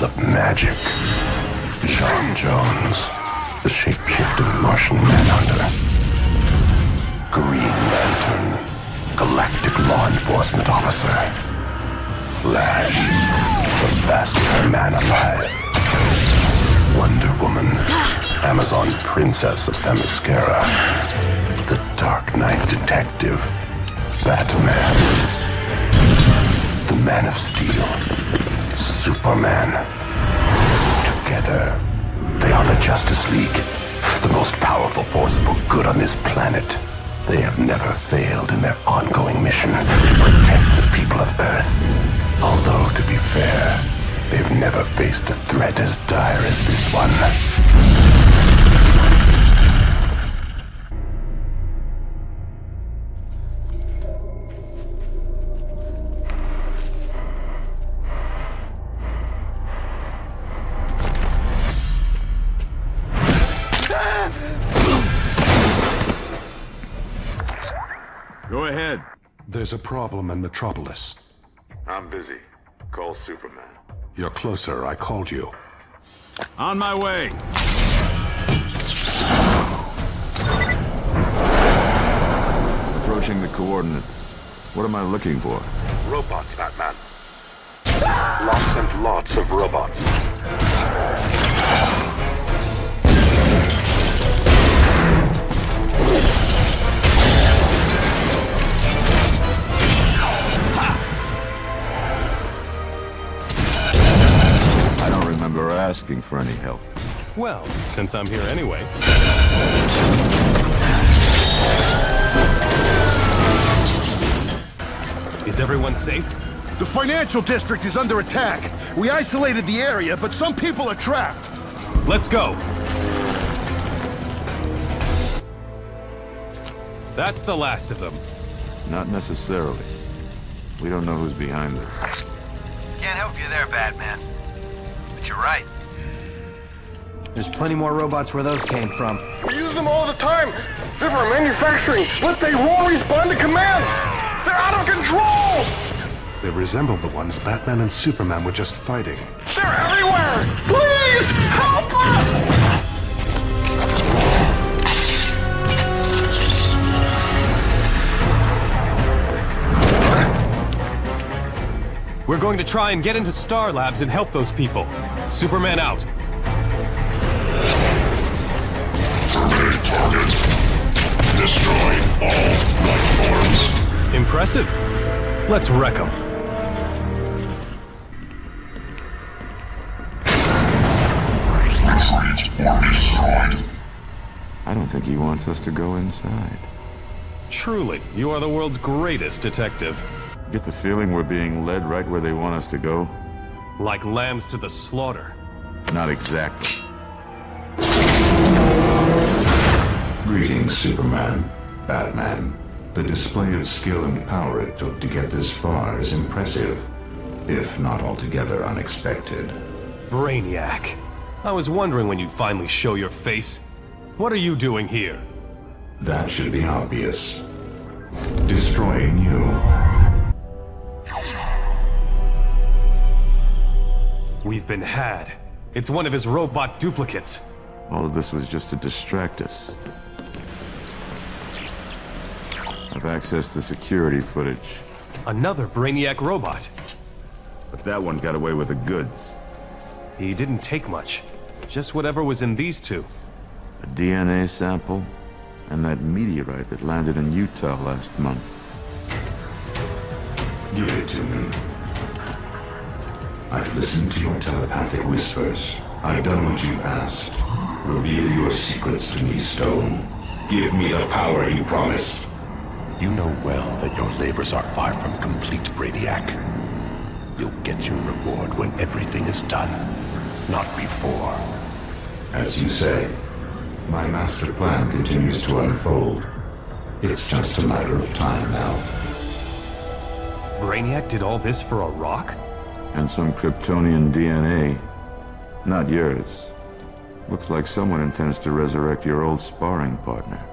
force of magic. John Jones, the shape-shifting Martian Manhunter. Green Lantern, galactic law enforcement officer. Flash, the fastest man alive. Wonder Woman, Amazon princess of Themyscira. The Dark Knight detective, Batman. The Man of Steel, Superman. Together, they are the Justice League, the most powerful force for good on this planet. They have never failed in their ongoing mission to protect the people of Earth. Although, to be fair, they've never faced a threat as dire as this one. Go ahead. There's a problem in Metropolis. I'm busy. Call Superman. You're closer, I called you. On my way! Approaching the coordinates. What am I looking for? Robots, Batman. Lots and lots of robots. I don't remember asking for any help. Well, since I'm here anyway. Is everyone safe? The financial district is under attack. We isolated the area, but some people are trapped. Let's go! That's the last of them. Not necessarily. We don't know who's behind this. Can't help you there, Batman. But you're right. There's plenty more robots where those came from. We use them all the time. They're for manufacturing, but they won't respond to commands. They're out of control. They resemble the ones Batman and Superman were just fighting. They're everywhere. Please help us. We're going to try and get into Star Labs and help those people. Superman out. Target. Destroy all life forms. Impressive. Let's wreck them. I don't think he wants us to go inside. Truly, you are the world's greatest detective. Get the feeling we're being led right where they want us to go? Like lambs to the slaughter. Not exactly. Greetings, Superman, Batman. The display of skill and power it took to get this far is impressive, if not altogether unexpected. Brainiac. I was wondering when you'd finally show your face. What are you doing here? That should be obvious. Destroying you. We've been had. It's one of his robot duplicates. All of this was just to distract us. I've accessed the security footage. Another Brainiac robot. But that one got away with the goods. He didn't take much. Just whatever was in these two. A DNA sample, and that meteorite that landed in Utah last month. Give it to me. I've listened to your telepathic whispers. I've done what you've asked. Reveal your secrets to me, Stone. Give me the power you promised. You know well that your labors are far from complete, Brainiac. You'll get your reward when everything is done, not before. As you say, my master plan continues to unfold. It's just a matter of time now. Brainiac did all this for a rock? And some Kryptonian DNA. Not yours. Looks like someone intends to resurrect your old sparring partner.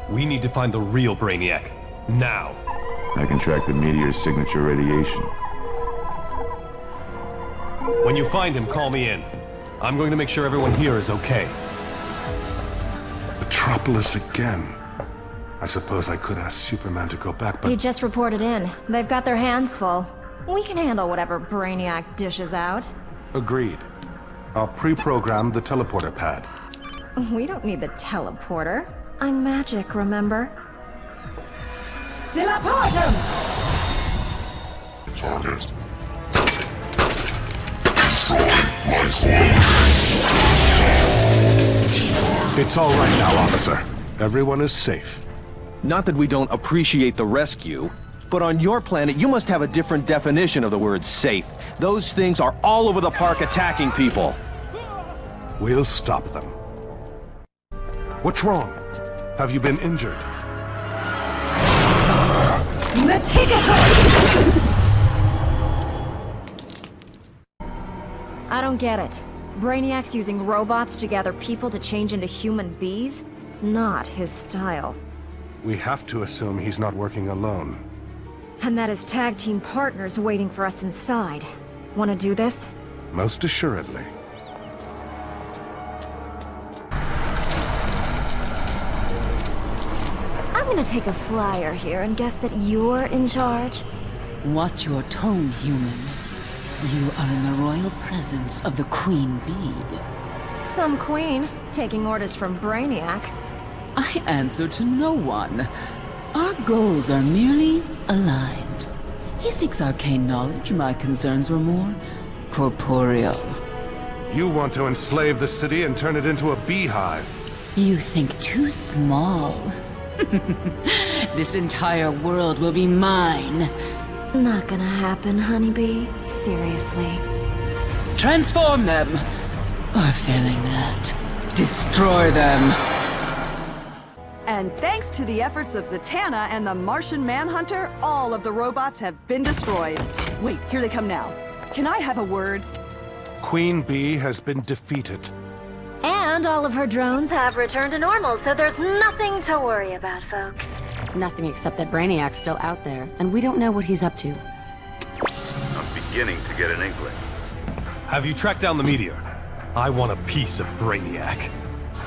We need to find the real Brainiac. Now. I can track the meteor's signature radiation. When you find him, call me in. I'm going to make sure everyone here is okay. Metropolis again. I suppose I could ask Superman to go back, but... He just reported in. They've got their hands full. We can handle whatever Brainiac dishes out. Agreed. I'll pre-program the teleporter pad. We don't need the teleporter. I'm magic, remember? Silaportum! Target. It's all right now, officer. Everyone is safe. Not that we don't appreciate the rescue, but on your planet, you must have a different definition of the word safe. Those things are all over the park attacking people. We'll stop them. What's wrong? Have you been injured? I don't get it. Brainiac's using robots to gather people to change into human bees? Not his style. We have to assume he's not working alone. And that his tag team partner's waiting for us inside. Wanna do this? Most assuredly. I'm gonna take a flyer here and guess that you're in charge. Watch your tone, human. You are in the royal presence of the Queen Bee. Some queen, taking orders from Brainiac. I answer to no one. Our goals are merely aligned. He seeks arcane knowledge. My concerns were more corporeal. You want to enslave the city and turn it into a beehive. You think too small. This entire world will be mine. Not gonna happen, honeybee. Seriously. Transform them! Or failing that, destroy them! And thanks to the efforts of Zatanna and the Martian Manhunter, all of the robots have been destroyed. Wait, here they come now. Can I have a word? Queen Bee has been defeated. And all of her drones have returned to normal, so there's nothing to worry about, folks. Nothing except that Brainiac's still out there, and we don't know what he's up to. I'm beginning to get an inkling. Have you tracked down the meteor? I want a piece of Brainiac.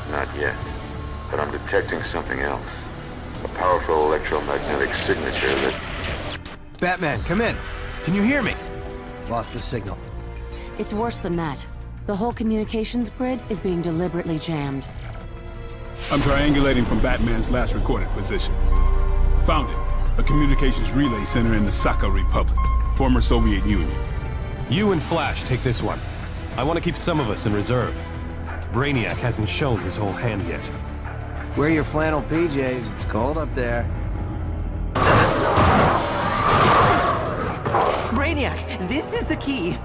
Not yet, but I'm detecting something else. A powerful electromagnetic signature that... Batman, come in. Can you hear me? Lost the signal. It's worse than that. The whole communications grid is being deliberately jammed. I'm triangulating from Batman's last recorded position. Found it. A communications relay center in the Siga Republic, former Soviet Union. You and Flash take this one. I want to keep some of us in reserve. Brainiac hasn't shown his whole hand yet. Wear your flannel PJs. It's cold up there. Brainiac, this is the key.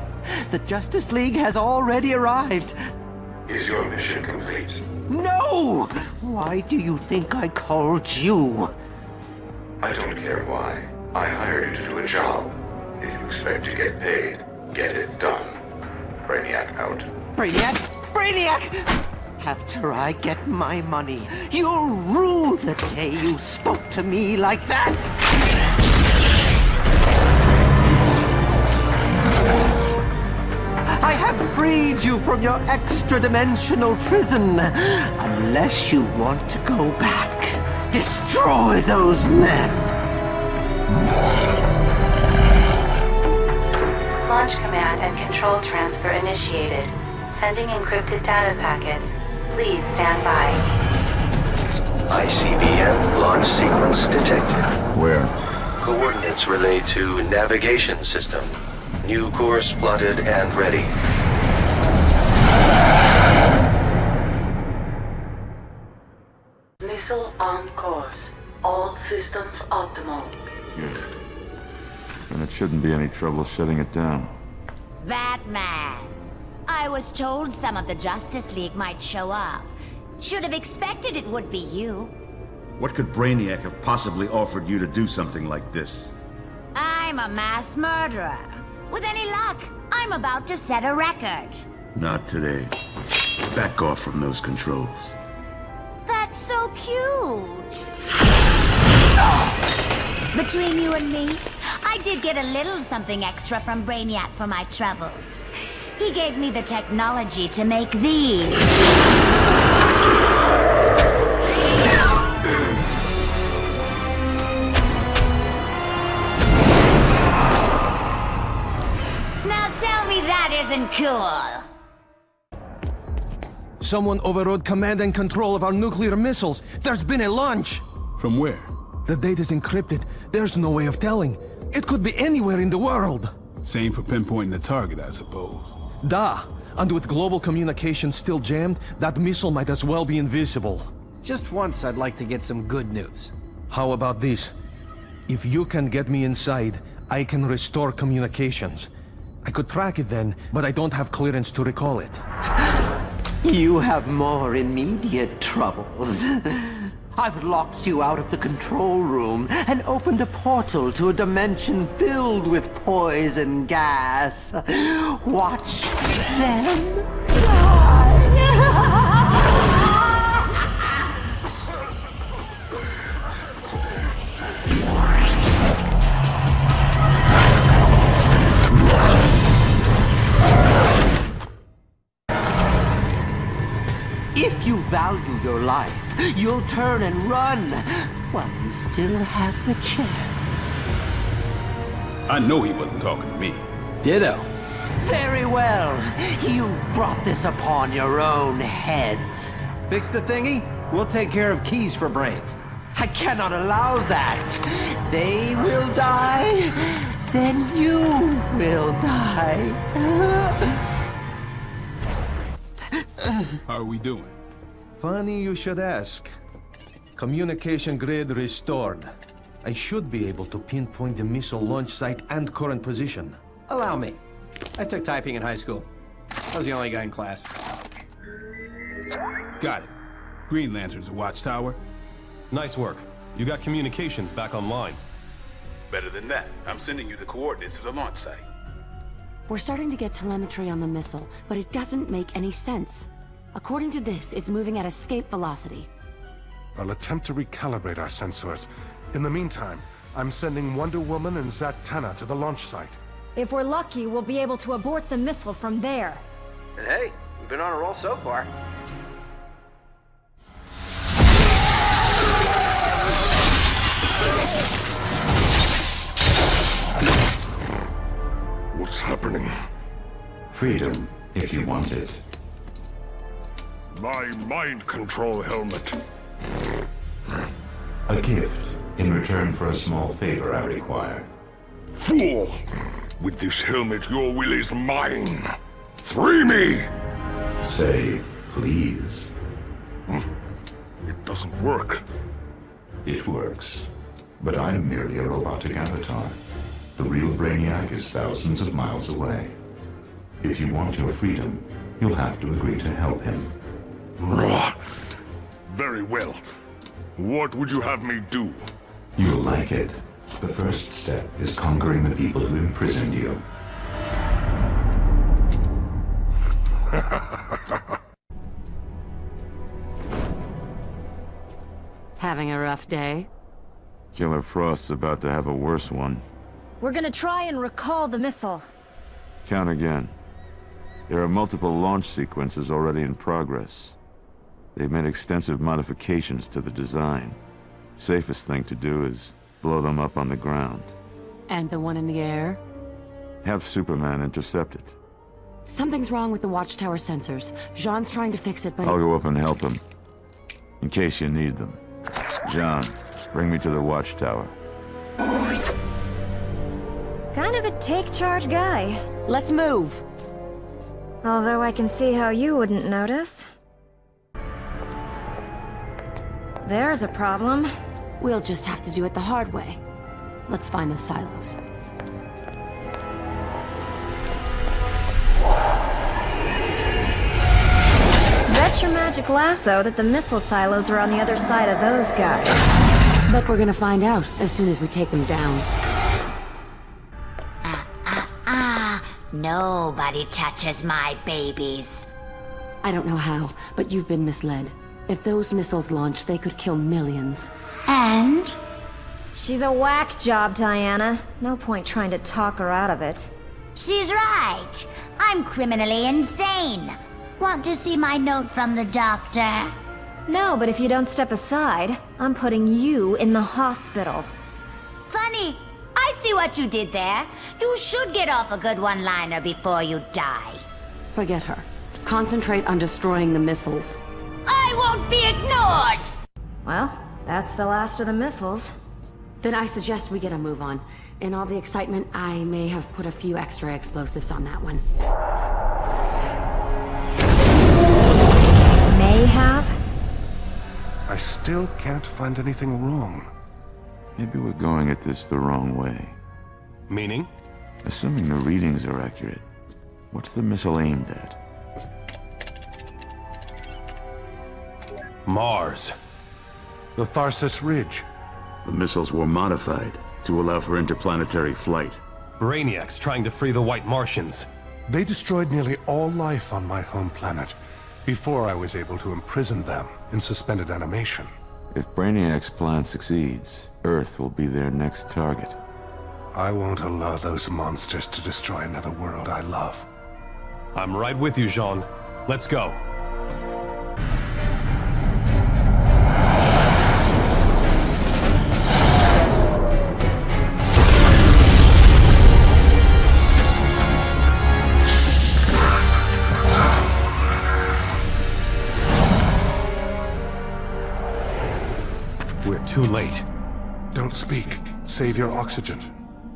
The Justice League has already arrived. Is your mission complete? No! Why do you think I called you? I don't care why. I hired you to do a job. If you expect to get paid, get it done. Brainiac out. Brainiac! Brainiac! After I get my money, you'll rue the day you spoke to me like that! I have freed you from your extra-dimensional prison. Unless you want to go back, destroy those men. Launch command and control transfer initiated. Sending encrypted data packets. Please stand by. ICBM launch sequence detected. Where? Coordinates relayed to navigation system. New course plotted and ready. Missile on course. All systems optimal. Good. And it shouldn't be any trouble shutting it down. Batman. I was told some of the Justice League might show up. Should have expected it would be you. What could Brainiac have possibly offered you to do something like this? I'm a mass murderer. With any luck, I'm about to set a record. Not today. Back off from those controls. That's so cute. Between you and me, I did get a little something extra from Brainiac for my troubles. He He gave me the technology to make these. Now tell me that isn't cool. Someone overrode command and control of our nuclear missiles. There's been a launch. From where? The data's encrypted. There's no way of telling. It could be anywhere in the world. Same for pinpointing the target, I suppose. Da. And with global communications still jammed, that missile might as well be invisible. Just once, I'd like to get some good news. How about this? If you can get me inside, I can restore communications. I could track it then, but I don't have clearance to recall it. You have more immediate troubles. I've locked you out of the control room and opened a portal to a dimension filled with poison gas. Watch them die. If you value your life, you'll turn and run while you still have the chance. I know he wasn't talking to me. Ditto. Very well. You brought this upon your own heads. Fix the thingy, we'll take care of keys for brains. I cannot allow that. They will die, then you will die. How are we doing? Funny you should ask. Communication grid restored. I should be able to pinpoint the missile launch site and current position. Allow me. I took typing in high school. I was the only guy in class. Got it. Green Lantern's a watchtower. Nice work. You got communications back online. Better than that. I'm sending you the coordinates to the launch site. We're starting to get telemetry on the missile, but it doesn't make any sense. According to this, it's moving at escape velocity. I'll attempt to recalibrate our sensors. In the meantime, I'm sending Wonder Woman and Zatanna to the launch site. If we're lucky, we'll be able to abort the missile from there. And hey, we've been on a roll so far. What's happening? Freedom, if you want it. My mind control helmet. A gift, in return for a small favor I require. Fool! With this helmet, your will is mine. Free me! Say, please. It doesn't work. It works. But I'm merely a robotic avatar. The real Brainiac is thousands of miles away. If you want your freedom, you'll have to agree to help him. Very well. What would you have me do? You'll like it. The first step is conquering the people who imprisoned you. Having a rough day? Killer Frost's about to have a worse one. We're gonna try and recall the missile. Count again. There are multiple launch sequences already in progress. They've made extensive modifications to the design. Safest thing to do is blow them up on the ground. And the one in the air? Have Superman intercept it. Something's wrong with the watchtower sensors. Jean's trying to fix it, but... I'll go up and help him. In case you need them. Jean, bring me to the watchtower. Kind of a take-charge guy. Let's move. Although I can see how you wouldn't notice. There's a problem. We'll just have to do it the hard way. Let's find the silos. Bet your magic lasso that the missile silos are on the other side of those guys. But we're gonna find out as soon as we take them down. Nobody touches my babies. I don't know how, but you've been misled. If those missiles launch, they could kill millions. And? She's a whack job, Diana. No point trying to talk her out of it. She's right. I'm criminally insane. Want to see my note from the doctor? No, but if you don't step aside, I'm putting you in the hospital. Funny. I see what you did there. You should get off a good one-liner before you die. Forget her. Concentrate on destroying the missiles. I won't be ignored! Well, that's the last of the missiles. Then I suggest we get a move on. In all the excitement, I may have put a few extra explosives on that one. May have? I still can't find anything wrong. Maybe we're going at this the wrong way. Meaning? Assuming the readings are accurate, what's the missile aimed at? Mars. The Tharsis Ridge. The missiles were modified to allow for interplanetary flight. Brainiac's trying to free the White Martians. They destroyed nearly all life on my home planet before I was able to imprison them in suspended animation. If Brainiac's plan succeeds, Earth will be their next target. I won't allow those monsters to destroy another world I love. I'm right with you, Jean. Let's go. We're too late. Don't speak. Save your oxygen.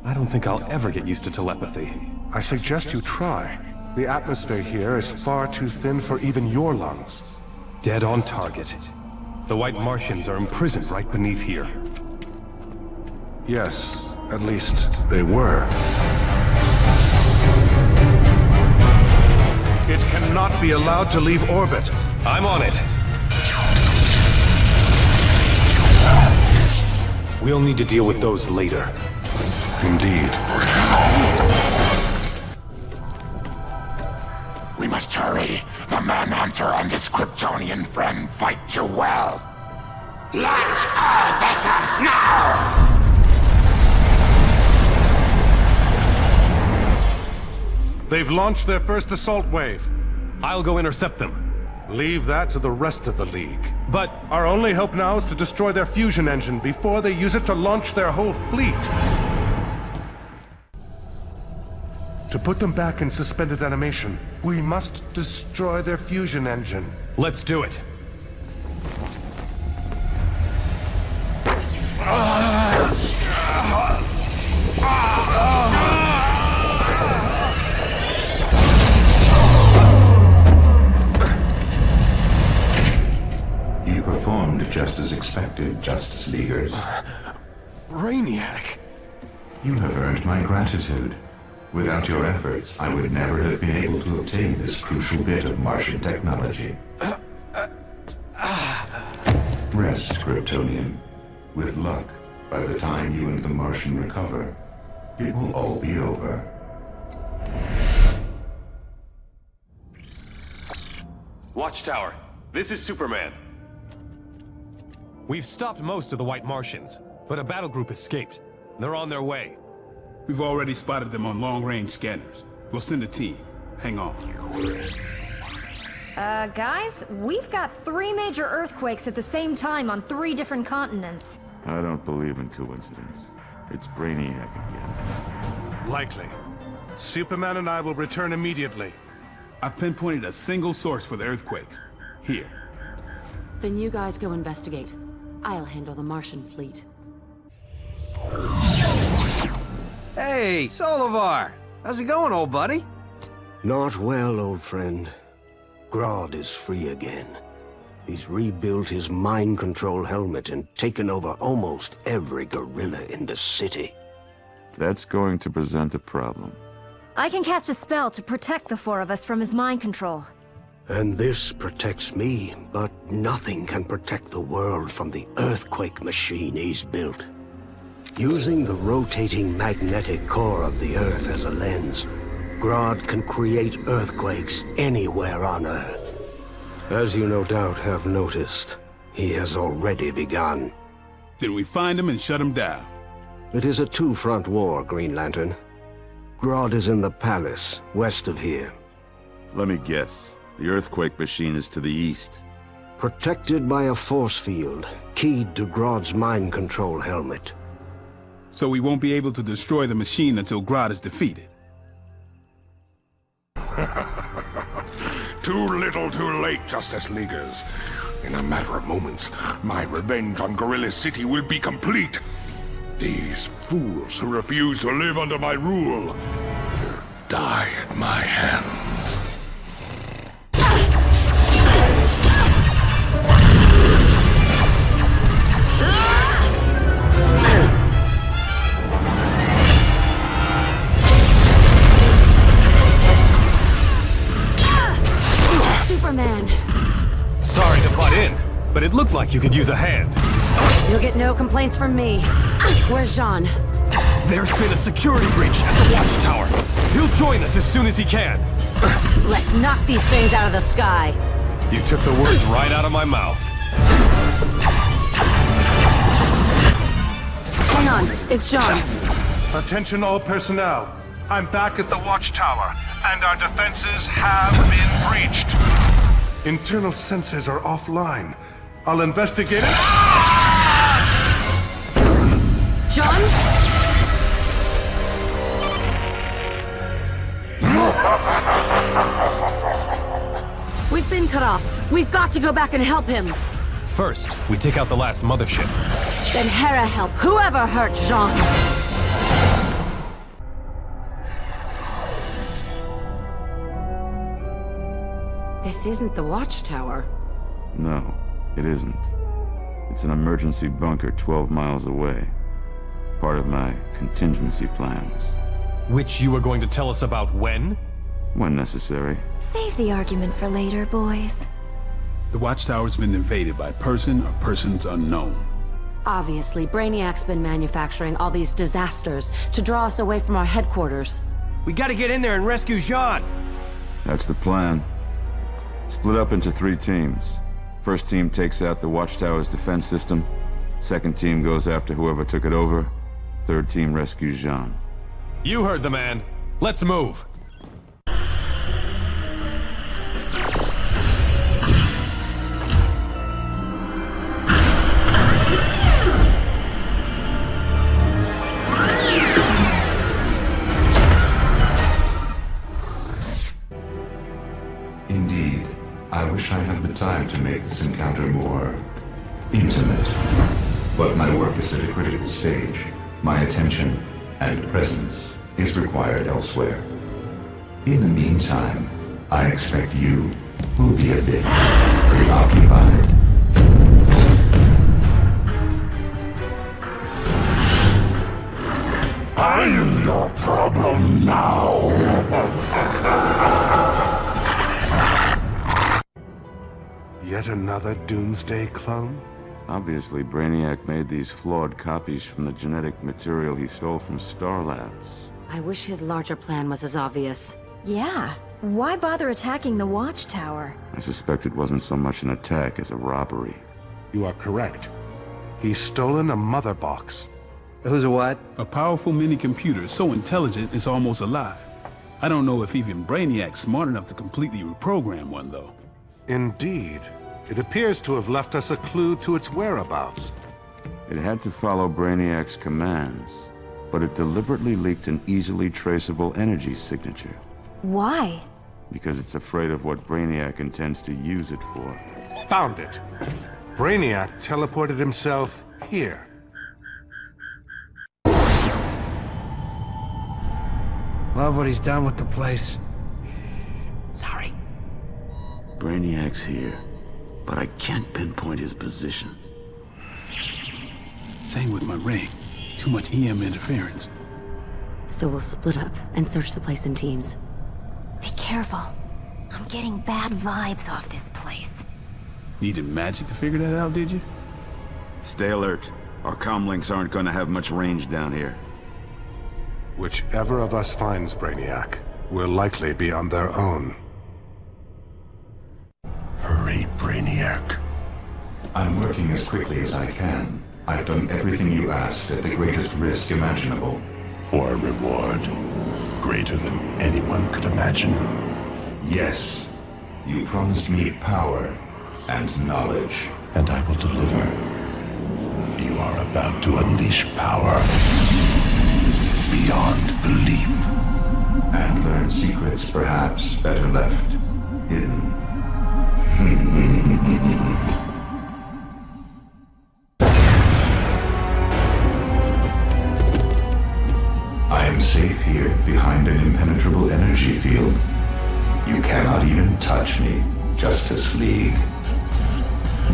I don't think I'll ever get used to telepathy. I suggest you try. The atmosphere here is far too thin for even your lungs. Dead on target. The White Martians are imprisoned right beneath here. Yes, at least they were. It cannot be allowed to leave orbit. I'm on it. We'll need to deal with those later. Indeed. We must hurry. The Manhunter and his Kryptonian friend fight too well. Launch all vessels now! They've launched their first assault wave. I'll go intercept them. Leave that to the rest of the League. But our only hope now is to destroy their fusion engine before they use it to launch their whole fleet. To put them back in suspended animation, we must destroy their fusion engine. Let's do it. You performed just as expected, Justice Leaguers. Brainiac! You have earned my gratitude. Without your efforts, I would never have been able to obtain this crucial bit of Martian technology. Rest, Kryptonian. With luck, by the time you and the Martian recover, it will all be over. Watchtower, this is Superman. We've stopped most of the White Martians, but a battle group escaped. They're on their way. We've already spotted them on long-range scanners. We'll send a team. Hang on. Guys, we've got 3 major earthquakes at the same time on 3 different continents. I don't believe in coincidence. It's Brainiac again. Likely. Superman and I will return immediately. I've pinpointed a single source for the earthquakes. Here. Then you guys go investigate. I'll handle the Martian fleet. Hey, Solivar! How's it going, old buddy? Not well, old friend. Grodd is free again. He's rebuilt his mind control helmet and taken over almost every gorilla in the city. That's going to present a problem. I can cast a spell to protect the 4 of us from his mind control. And this protects me, but nothing can protect the world from the earthquake machine he's built. Using the rotating magnetic core of the Earth as a lens, Grodd can create earthquakes anywhere on Earth. As you no doubt have noticed, he has already begun. Then we find him and shut him down. It is a 2-front war, Green Lantern. Grodd is in the palace, west of here, Let me guess. The earthquake machine is to the east. Protected by a force field, keyed to Grodd's mind control helmet. So we won't be able to destroy the machine until Grodd is defeated. Too little, too late, Justice Leaguers. In a matter of moments, my revenge on Gorilla City will be complete. These fools who refuse to live under my rule will die at my hands. Superman. Sorry to butt in, but it looked like you could use a hand. You'll get no complaints from me. Where's Jean? There's been a security breach at the watchtower. He'll join us as soon as he can. Let's knock these things out of the sky. You took the words right out of my mouth. Hang on, it's Jean. Attention all personnel. I'm back at the watchtower, and our defenses have been breached. Internal sensors are offline. I'll investigate it. John? We've been cut off. We've got to go back and help him. First, we take out the last mothership. Then Hera help whoever hurt Jean. This isn't the watchtower. No, it isn't. It's an emergency bunker 12 miles away. Part of my contingency plans. Which you were going to tell us about when? When necessary. Save the argument for later, boys. The watchtower's been invaded by person or persons unknown. Obviously, Brainiac's been manufacturing all these disasters to draw us away from our headquarters. We gotta get in there and rescue Jean! That's the plan. Split up into 3 teams. First team takes out the watchtower's defense system. Second team goes after whoever took it over. Third team rescues Jean. You heard the man. Let's move. Indeed, I wish I had the time to make this encounter more intimate. But my work is at a critical stage. My attention and presence is required elsewhere. In the meantime, I expect you will be a bit preoccupied. I am your problem now. Yet another Doomsday clone? Obviously, Brainiac made these flawed copies from the genetic material he stole from Star Labs. I wish his larger plan was as obvious. Yeah. Why bother attacking the watchtower? I suspect it wasn't so much an attack as a robbery. You are correct. He's stolen a mother box. Who's a what? A powerful mini-computer so intelligent it's almost alive. I don't know if even Brainiac's smart enough to completely reprogram one, though. Indeed. It appears to have left us a clue to its whereabouts. It had to follow Brainiac's commands, but it deliberately leaked an easily traceable energy signature. Why? Because it's afraid of what Brainiac intends to use it for. Found it! Brainiac teleported himself here. Love what he's done with the place. Sorry. Brainiac's here, but I can't pinpoint his position. Same with my ring. Too much EM interference. So we'll split up and search the place in teams. Be careful. I'm getting bad vibes off this place. Needed magic to figure that out, did you? Stay alert. Our comlinks aren't going to have much range down here. Whichever of us finds Brainiac will likely be on their own. Hurry, Brainiac. I'm working as quickly as I can. I've done everything you asked at the greatest risk imaginable. For a reward greater than anyone could imagine. Yes. You promised me power and knowledge. And I will deliver. You are about to unleash power beyond belief. And learn secrets perhaps better left hidden. I am safe here behind an impenetrable energy field. You cannot even touch me, Justice League.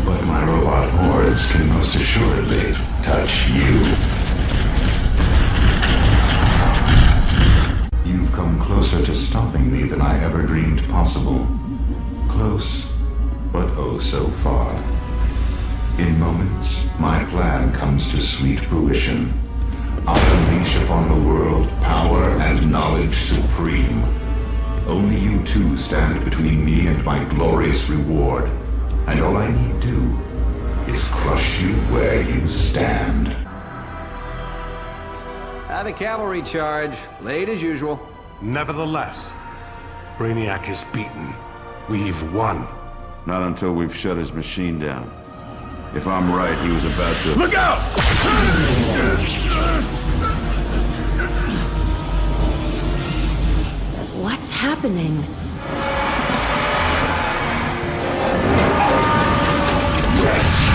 But my robot hordes can most assuredly touch you. You've come closer to stopping me than I ever dreamed possible. Close, but oh so far. In moments, my plan comes to sweet fruition. I'll unleash upon the world power and knowledge supreme. Only you two stand between me and my glorious reward. And all I need do is crush you where you stand. Had a cavalry charge, late as usual. Nevertheless, Brainiac is beaten. We've won. Not until we've shut his machine down. If I'm right, he was about to... Look out! What's happening? Yes,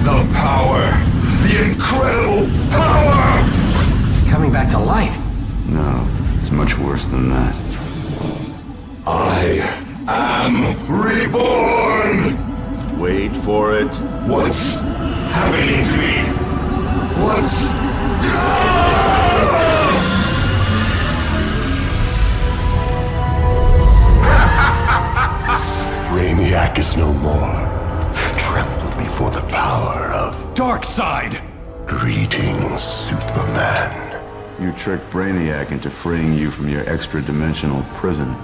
the power! The incredible power! He's coming back to life. No, it's much worse than that. I am reborn! Wait for it. What's happening to me? What's... Brainiac is no more. Tremble before the power of... Darkseid! Greetings, Superman. You tricked Brainiac into freeing you from your extra-dimensional prison.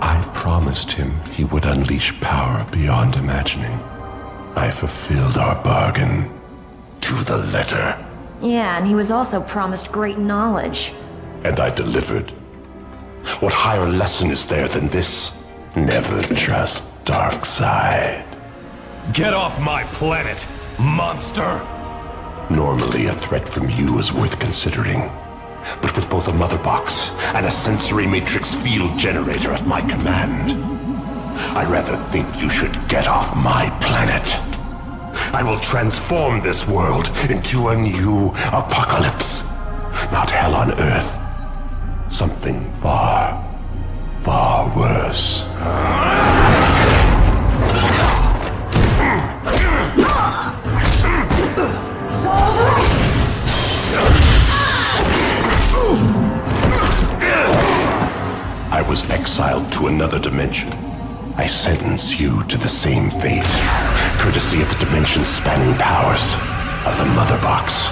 I promised him he would unleash power beyond imagining. I fulfilled our bargain to the letter. Yeah, and he was also promised great knowledge. And I delivered. What higher lesson is there than this? Never trust Darkseid. Get off my planet, monster! Normally a threat from you is worth considering. But with both a mother box and a sensory matrix field generator at my command, I rather think you should get off my planet. I will transform this world into a new apocalypse. Not hell on Earth. Something far, far worse. I was exiled to another dimension. I sentence you to the same fate, courtesy of the dimension-spanning powers of the Mother Box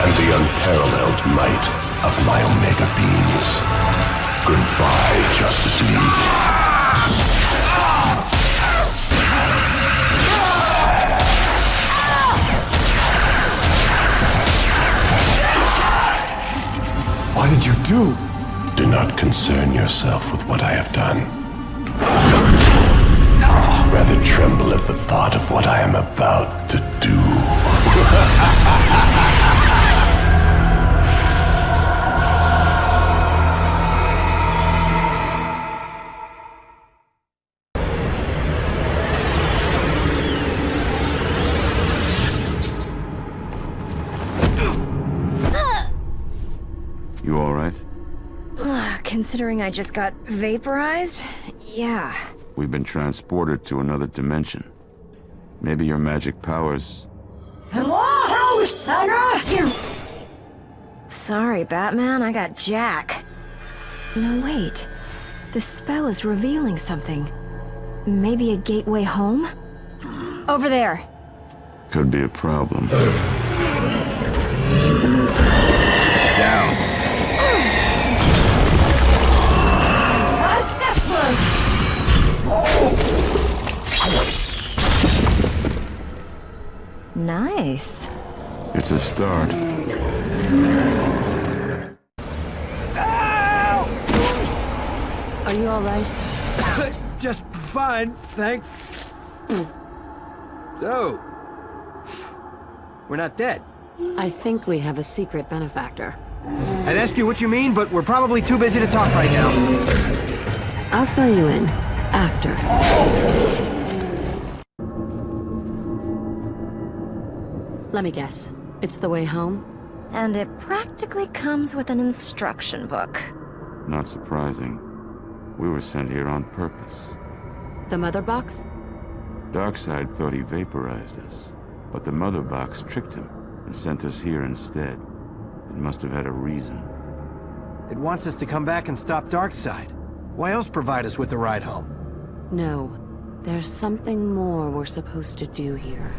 and the unparalleled might of my Omega beams. Goodbye, Justice League. What did you do? Do not concern yourself with what I have done. Rather tremble at the thought of what I am about to do. You all right? Considering I just got vaporized, yeah. We've been transported to another dimension. Maybe your magic powers... Hello, Siga! Sorry, Batman, I got Jack. No, wait. The spell is revealing something. Maybe a gateway home? Over there. Could be a problem. Down. Nice. It's a start. Are you all right? Just fine, thanks. So, we're not dead. I think we have a secret benefactor. I'd ask you what you mean, but we're probably too busy to talk right now. I'll fill you in after. Let me guess. It's the way home? And it practically comes with an instruction book. Not surprising. We were sent here on purpose. The mother box? Darkseid thought he vaporized us, but the mother box tricked him and sent us here instead. It must have had a reason. It wants us to come back and stop Darkseid. Why else provide us with the ride home? No. There's something more we're supposed to do here.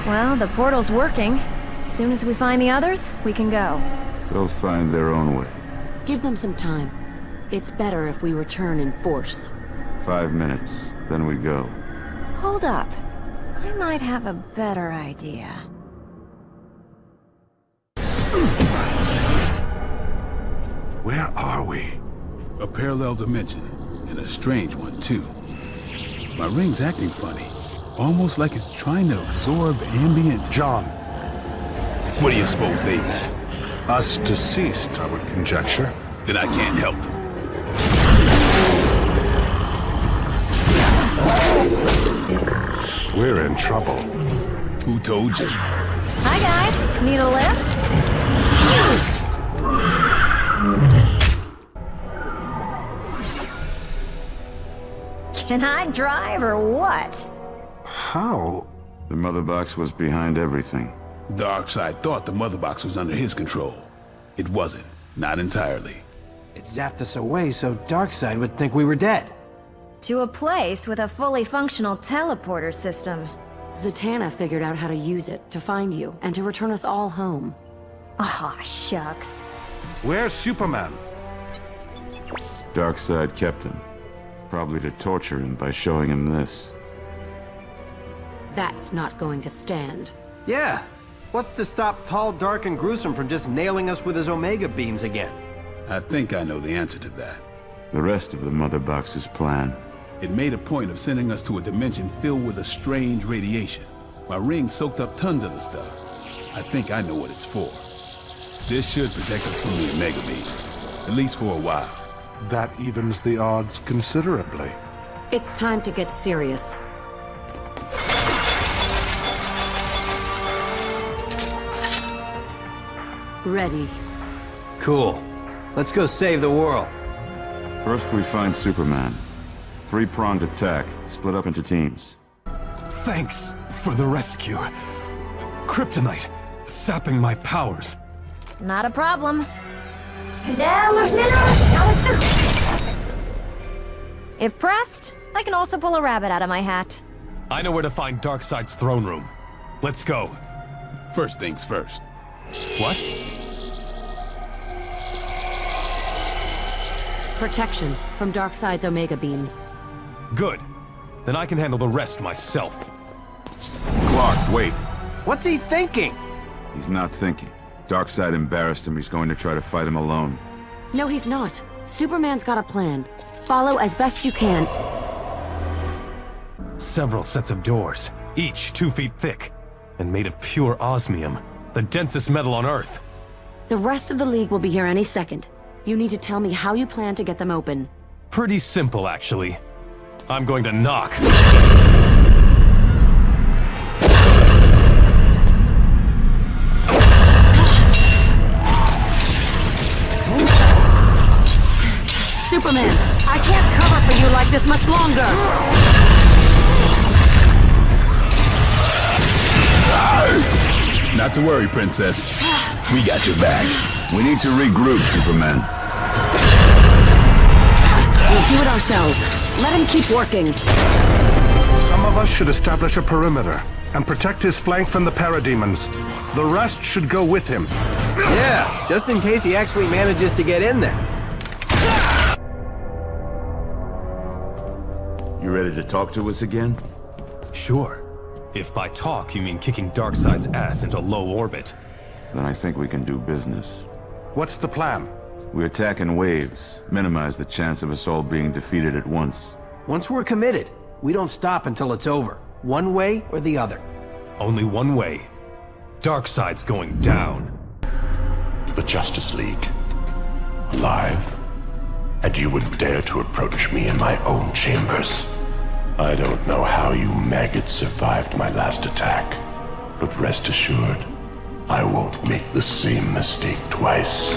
Well, the portal's working. As soon as we find the others, we can go. They'll find their own way. Give them some time. It's better if we return in force. 5 minutes, then we go. Hold up. I might have a better idea. Where are we? A parallel dimension, and a strange one, too. My ring's acting funny. Almost like it's trying to absorb ambient... John. What do you suppose they want? Us deceased, I would conjecture. Then I can't help them. We're in trouble. Who told you? Hi, guys. Need a lift? Can I drive or what? How? The mother box was behind everything. Darkseid thought the mother box was under his control. It wasn't. Not entirely. It zapped us away so Darkseid would think we were dead. To a place with a fully functional teleporter system. Zatanna figured out how to use it to find you and to return us all home. Aw, shucks. Where's Superman? Darkseid kept him. Probably to torture him by showing him this. That's not going to stand. Yeah. What's to stop Tall, Dark, and Gruesome from just nailing us with his Omega beams again? I think I know the answer to that. The rest of the mother box's plan. It made a point of sending us to a dimension filled with a strange radiation. My ring soaked up tons of the stuff. I think I know what it's for. This should protect us from the Omega beams, at least for a while. That evens the odds considerably. It's time to get serious. Ready. Cool. Let's go save the world. First we find Superman. 3-pronged attack, split up into teams. Thanks for the rescue. Kryptonite, sapping my powers. Not a problem. If pressed, I can also pull a rabbit out of my hat. I know where to find Darkseid's throne room. Let's go. First things first. What? Protection from Darkseid's Omega beams. Good. Then I can handle the rest myself. Clark, wait. What's he thinking? He's not thinking. Darkseid embarrassed him. He's going to try to fight him alone. No, he's not. Superman's got a plan. Follow as best you can. Several sets of doors, each 2 feet thick, and made of pure osmium, the densest metal on Earth. The rest of the League will be here any second. You need to tell me how you plan to get them open. Pretty simple, actually. I'm going to knock. Superman, I can't cover for you like this much longer! Not to worry, Princess. We got your back. We need to regroup, Superman. We'll do it ourselves. Let him keep working. Some of us should establish a perimeter and protect his flank from the parademons. The rest should go with him. Yeah, just in case he actually manages to get in there. You ready to talk to us again? Sure. If by talk you mean kicking Darkseid's ass into low orbit. Then I think we can do business. What's the plan? We attack in waves, minimize the chance of us all being defeated at once. Once we're committed, we don't stop until it's over. One way or the other. Only one way. Darkseid's going down. The Justice League. Alive? And you would dare to approach me in my own chambers? I don't know how you maggots survived my last attack, but rest assured, I won't make the same mistake twice.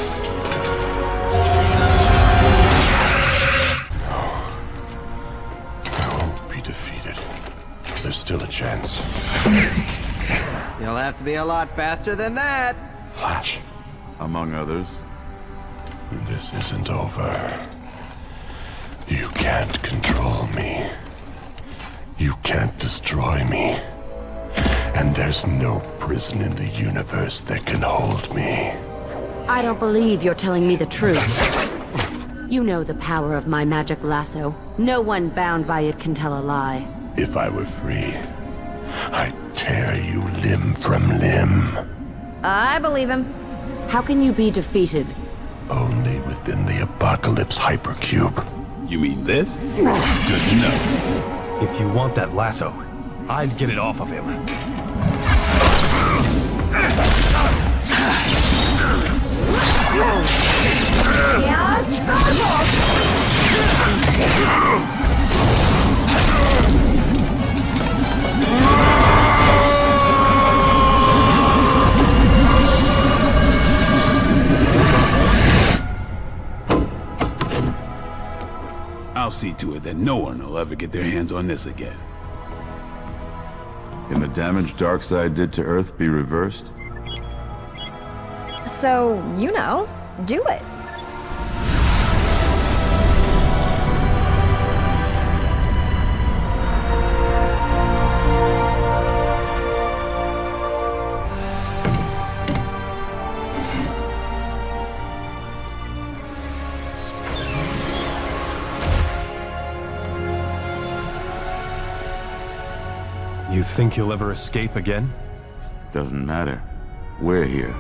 No. I won't be defeated. There's still a chance. You'll have to be a lot faster than that. Flash. Among others. This isn't over. You can't control me. You can't destroy me. And there's no prison in the universe that can hold me. I don't believe you're telling me the truth. You know the power of my magic lasso. No one bound by it can tell a lie. If I were free, I'd tear you limb from limb. I believe him. How can you be defeated? Only within the Apocalypse Hypercube. You mean this? Good to know. If you want that lasso, I'd get it off of him. I'll see to it that no one will ever get their hands on this again. Can the damage Darkseid did to Earth be reversed? So, you know, do it. You think you'll ever escape again? Doesn't matter. We're here.